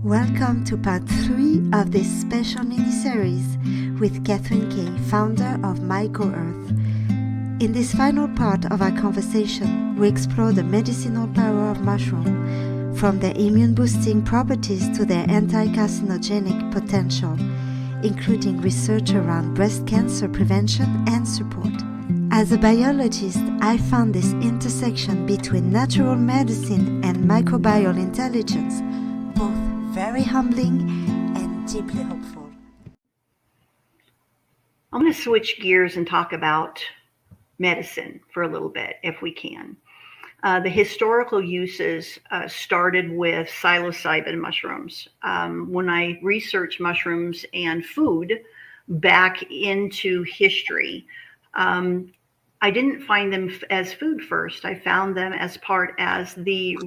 Welcome to part 3 of this special mini-series with Kathryn Kay, founder of MycoEarth. In this final part of our conversation, we explore the medicinal power of mushroom, from their immune-boosting properties to their anti-carcinogenic potential, including research around breast cancer prevention and support. As a biologist, I found this intersection between natural medicine and microbial intelligence both very humbling and deeply hopeful. I'm going to switch gears and talk about medicine for a little bit, if we can. The historical uses started with psilocybin mushrooms. When I researched mushrooms and food back into history, I didn't find them as food first. I found them as the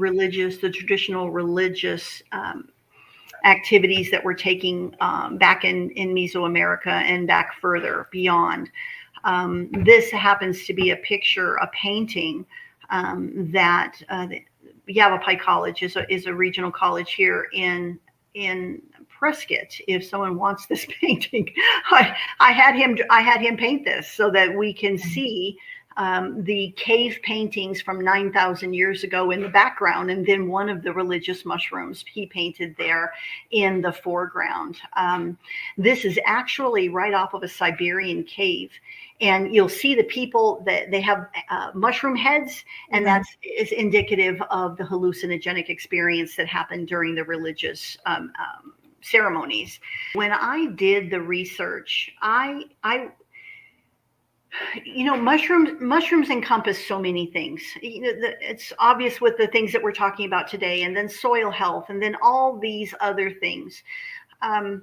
traditional religious activities that were taking back in Mesoamerica and back further beyond. This happens to be a painting that Yavapai College is a regional college here in Prescott. If someone wants this painting, I had him paint this so that we can see the cave paintings from 9,000 years ago in the background, and then one of the religious mushrooms he painted there in the foreground. This is actually right off of a Siberian cave, and you'll see the people that they have mushroom heads, and that is indicative of the hallucinogenic experience that happened during the religious ceremonies. When I did the research, mushrooms encompass so many things. It's obvious with the things that we're talking about today, and then soil health, and then all these other things. But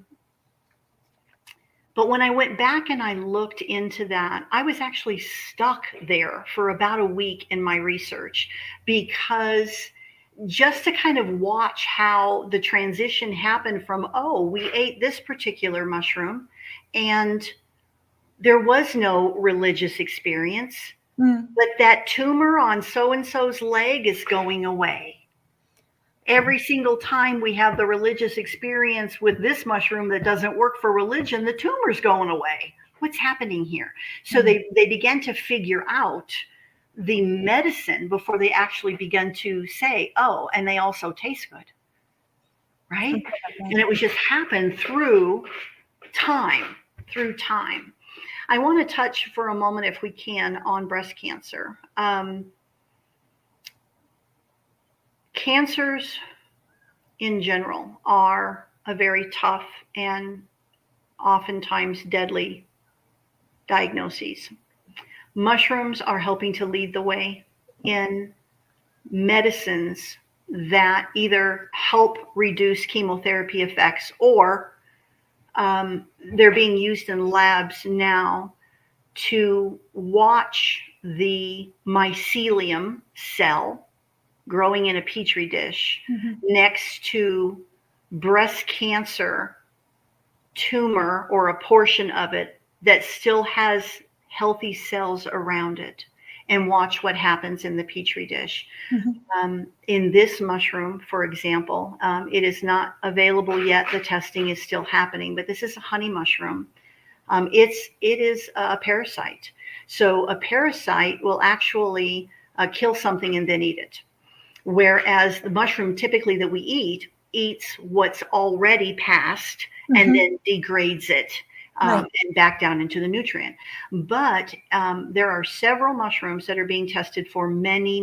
when I went back and I looked into that, I was actually stuck there for about a week in my research, because just to kind of watch how the transition happened from, we ate this particular mushroom and there was no religious experience, but that tumor on so-and-so's leg is going away. Every single time we have the religious experience with this mushroom that doesn't work for religion, the tumor's going away. What's happening here? So they began to figure out the medicine before they actually began to say, and they also taste good, right? And it was just happened through time. I want to touch for a moment, if we can, on breast cancer. Cancers in general are a very tough and oftentimes deadly diagnoses. Mushrooms are helping to lead the way in medicines that either help reduce chemotherapy effects, or they're being used in labs now to watch the mycelium cell growing in a petri dish next to breast cancer tumor, or a portion of it that still has healthy cells around it, and watch what happens in the petri dish. In this mushroom, for example, it is not available yet. The testing is still happening, but this is a honey mushroom. It is a parasite. So a parasite will actually kill something and then eat it. Whereas the mushroom typically that we eats what's already passed and then degrades it. And back down into the nutrient. But there are several mushrooms that are being tested for many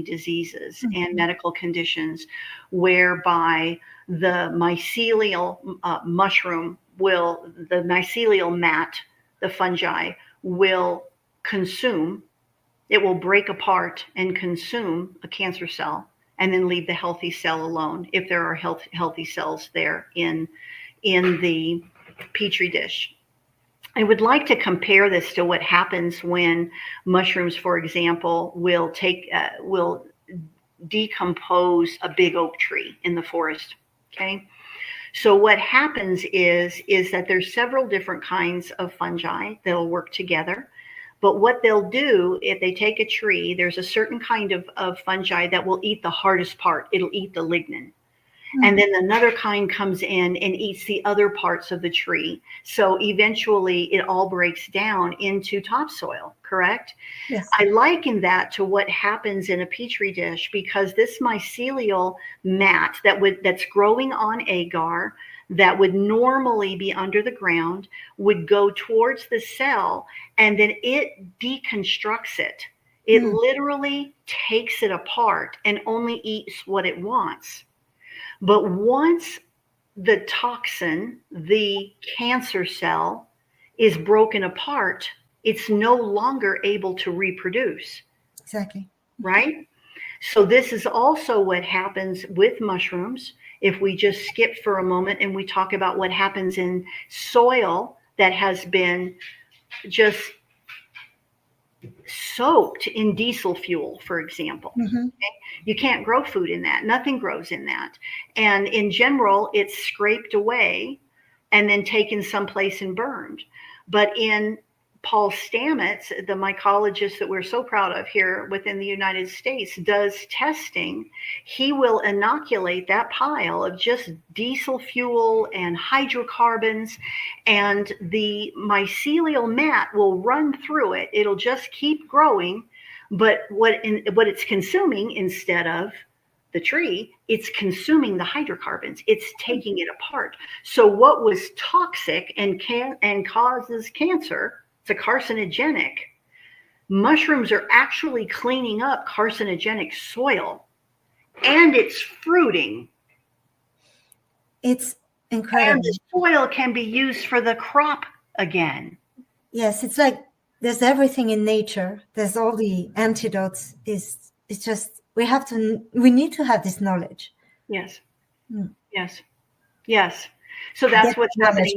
diseases and medical conditions, whereby the mycelial mushroom the mycelial mat, the fungi, will consume. It will break apart and consume a cancer cell, and then leave the healthy cell alone if there are healthy cells there in the petri dish. I would like to compare this to what happens when mushrooms, for example, will decompose a big oak tree in the forest. Okay, so what happens is that there's several different kinds of fungi that'll work together. But what they'll do, if they take a tree, there's a certain kind of fungi that will eat the hardest part. It'll eat the lignin. And then another kind comes in and eats the other parts of the tree. So eventually it all breaks down into topsoil, correct? Yes. I liken that to what happens in a petri dish, because this mycelial mat that's growing on agar that would normally be under the ground would go towards the cell, and then it deconstructs it. It literally takes it apart and only eats what it wants. But once the toxin, the cancer cell, is broken apart, it's no longer able to reproduce. Exactly. Right? So this is also what happens with mushrooms. If we just skip for a moment and we talk about what happens in soil that has been just soaked in diesel fuel, for example. Okay? You can't grow food in that. Nothing grows in that. And in general, it's scraped away and then taken someplace and burned. But in Paul Stamets, the mycologist that we're so proud of here within the United States, does testing. He will inoculate that pile of just diesel fuel and hydrocarbons, and the mycelial mat will run through it. It'll just keep growing, but what it's consuming, instead of the tree, it's consuming the hydrocarbons. It's taking it apart. So what was toxic and causes cancer, it's a carcinogenic. Mushrooms are actually cleaning up carcinogenic soil, and it's fruiting. It's incredible. And the soil can be used for the crop again. Yes, it's like there's everything in nature. There's all the antidotes. It's just we need to have this knowledge. Yes. Yes. So that's what's happening.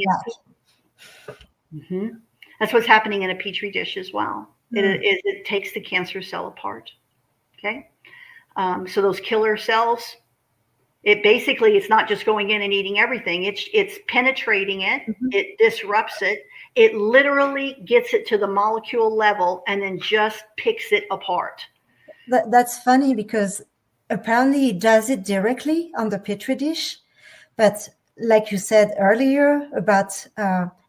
That's what's happening in a petri dish as well. It takes the cancer cell apart. Okay. So those killer cells, it's not just going in and eating everything. It's penetrating it. It disrupts it. It literally gets it to the molecule level and then just picks it apart. That's funny, because apparently it does it directly on the petri dish, but like you said earlier about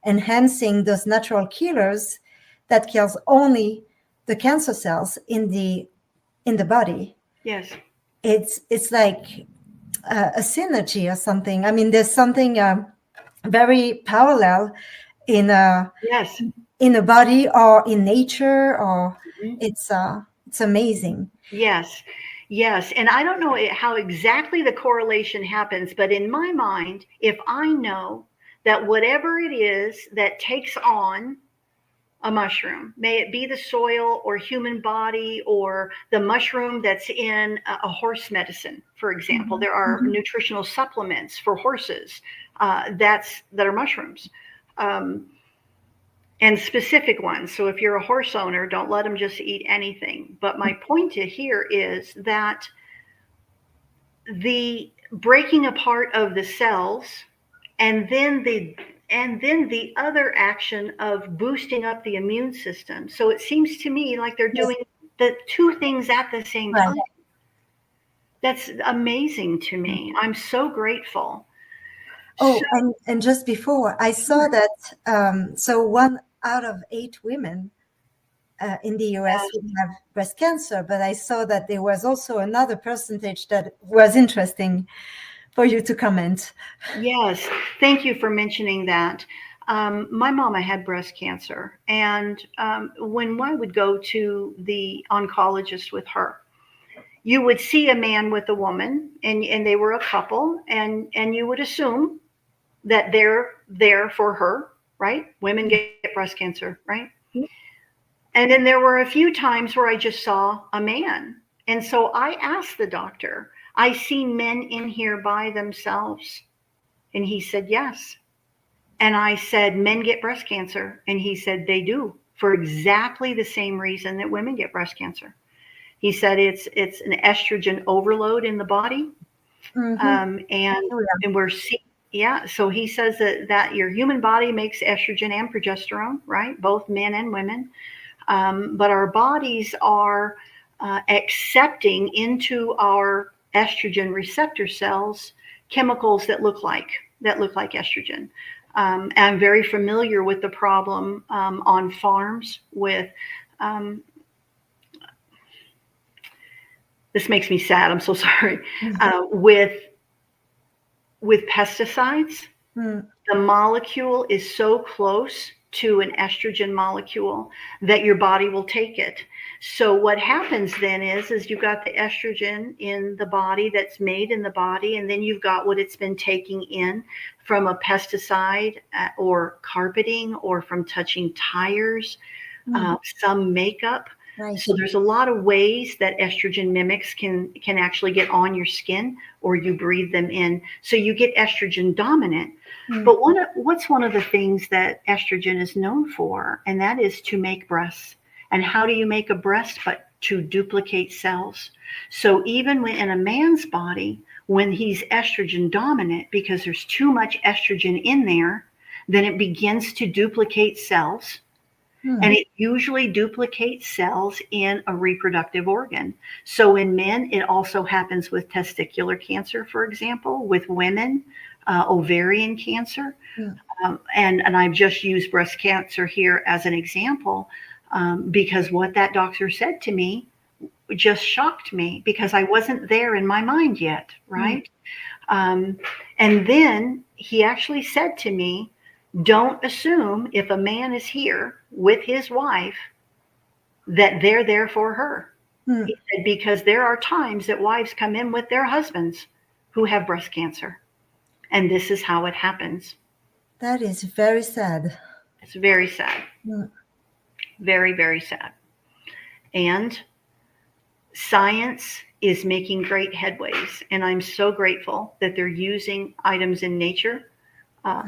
enhancing those natural killers, that kills only the cancer cells in the body. Yes, it's like a synergy or something. I mean, there's something very parallel in a body or in nature, or it's amazing. Yes. And I don't know how exactly the correlation happens, but in my mind, if I know that whatever it is that takes on a mushroom, may it be the soil or human body or the mushroom that's in a horse medicine, for example, there are nutritional supplements for horses that are mushrooms. And specific ones. So if you're a horse owner, don't let them just eat anything. But my point here is that the breaking apart of the cells, and then the other action of boosting up the immune system. So it seems to me like they're doing the two things at the same time. That's amazing to me. I'm so grateful. And just before, I saw that so 1 out of 8 women in the US would have breast cancer, but I saw that there was also another percentage that was interesting for you to comment. Yes, thank you for mentioning that. My mama had breast cancer, and when I would go to the oncologist with her, you would see a man with a woman, and they were a couple, and you would assume that they're there for her, right? Women get breast cancer, right? And then there were a few times where I just saw a man. And so I asked the doctor, I see men in here by themselves. And he said, yes. And I said, men get breast cancer. And he said, they do, for exactly the same reason that women get breast cancer. He said it's an estrogen overload in the body. And we're seeing, so he says that your human body makes estrogen and progesterone, right? Both men and women. But our bodies are accepting into our estrogen receptor cells chemicals that look like estrogen. I'm very familiar with the problem on farms with. This makes me sad. I'm so sorry. With pesticides, the molecule is so close to an estrogen molecule that your body will take it. So what happens then is you've got the estrogen in the body that's made in the body, and then you've got what it's been taking in from a pesticide or carpeting or from touching tires, some makeup. Right. So there's a lot of ways that estrogen mimics can actually get on your skin, or you breathe them in. So you get estrogen dominant. But what's one of the things that estrogen is known for? And that is to make breasts. And how do you make a breast but to duplicate cells? So even when in a man's body, when he's estrogen dominant, because there's too much estrogen in there, then it begins to duplicate cells. And it usually duplicates cells in a reproductive organ. So in men, it also happens with testicular cancer, for example, with women, ovarian cancer. And I've just used breast cancer here as an example because what that doctor said to me just shocked me because I wasn't there in my mind yet, right? And then he actually said to me, don't assume if a man is here with his wife that they're there for her. He said, because there are times that wives come in with their husbands who have breast cancer. And this is how it happens. That is very sad. It's very sad. Very, very sad. And science is making great headways. And I'm so grateful that they're using items in nature.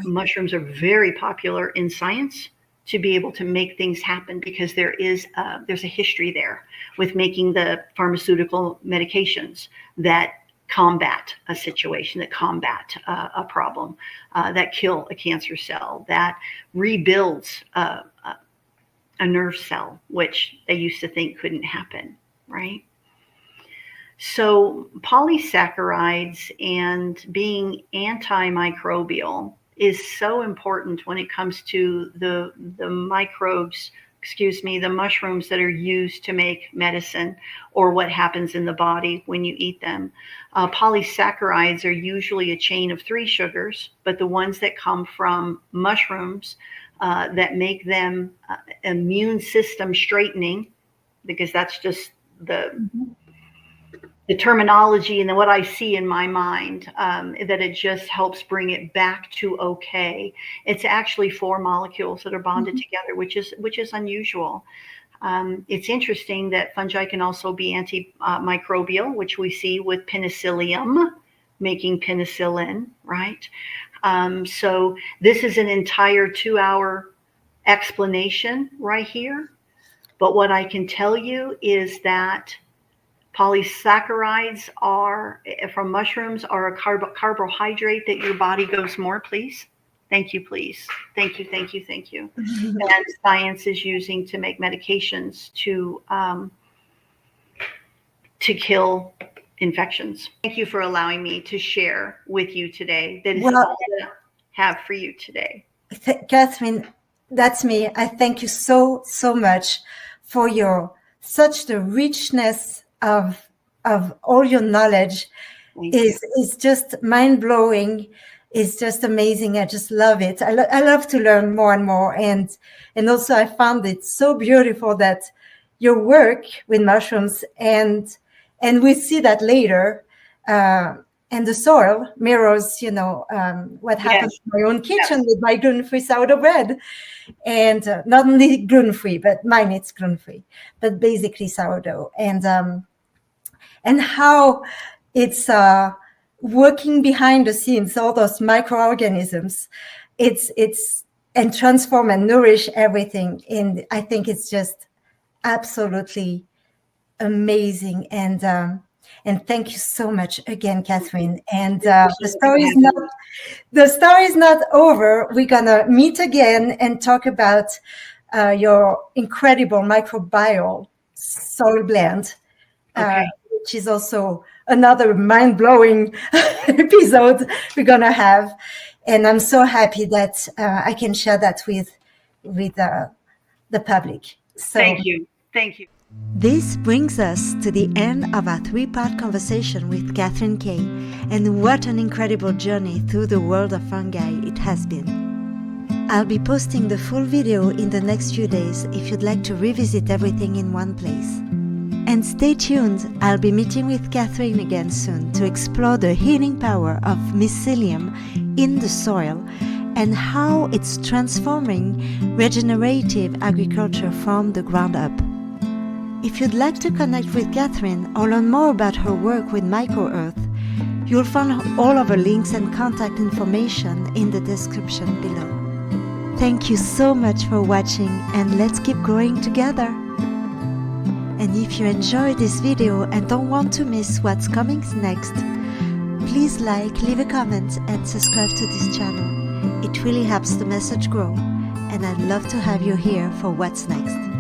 Mushrooms are very popular in science to be able to make things happen because there's a history there with making the pharmaceutical medications that combat a situation, that combat a problem, that kill a cancer cell, that rebuilds a nerve cell, which they used to think couldn't happen, right? So polysaccharides and being antimicrobial is so important when it comes to the mushrooms that are used to make medicine or what happens in the body when you eat them. Polysaccharides are usually a chain of 3 sugars, but the ones that come from mushrooms that make them immune system straightening, because that's just the terminology and what I see in my mind, that it just helps bring it back to okay. It's actually 4 molecules that are bonded together, which is unusual. It's interesting that fungi can also be antimicrobial, which we see with penicillium, making penicillin, right? So this is an entire 2-hour explanation right here. But what I can tell you is that polysaccharides from mushrooms are a carbohydrate that your body goes more, please. Thank you, please. Thank you. And science is using to make medications to kill infections. Thank you for allowing me to share with you today. That is all I have for you today. Kathryn, that's me. I thank you so much for such the richness of all your knowledge. Is just mind-blowing. It's just amazing. I just love it. I love to learn more and more. And also I found it so beautiful that your work with mushrooms and we see that later, and the soil mirrors, what happens in my own kitchen with my gluten-free sourdough bread. And not only gluten-free, but mine it's gluten-free, but basically sourdough. And how it's working behind the scenes, all those microorganisms, and transform and nourish everything. And I think it's just absolutely amazing. And thank you so much again, Kathryn. And the story is not over. We're gonna meet again and talk about your incredible microbial soil blend. Which is also another mind-blowing episode we're gonna have. And I'm so happy that I can share that with the public. So Thank you. Thank you. this brings us to the end of our 3-part conversation with Kathryn Kay, and what an incredible journey through the world of fungi it has been. I'll be posting the full video in the next few days if you'd like to revisit everything in one place. And stay tuned, I'll be meeting with Kathryn again soon to explore the healing power of mycelium in the soil and how it's transforming regenerative agriculture from the ground up. If you'd like to connect with Kathryn or learn more about her work with MycoEarth, you'll find all of her links and contact information in the description below. Thank you so much for watching, and let's keep growing together. And if you enjoyed this video and don't want to miss what's coming next, please like, leave a comment and subscribe to this channel. It really helps the message grow, and I'd love to have you here for what's next.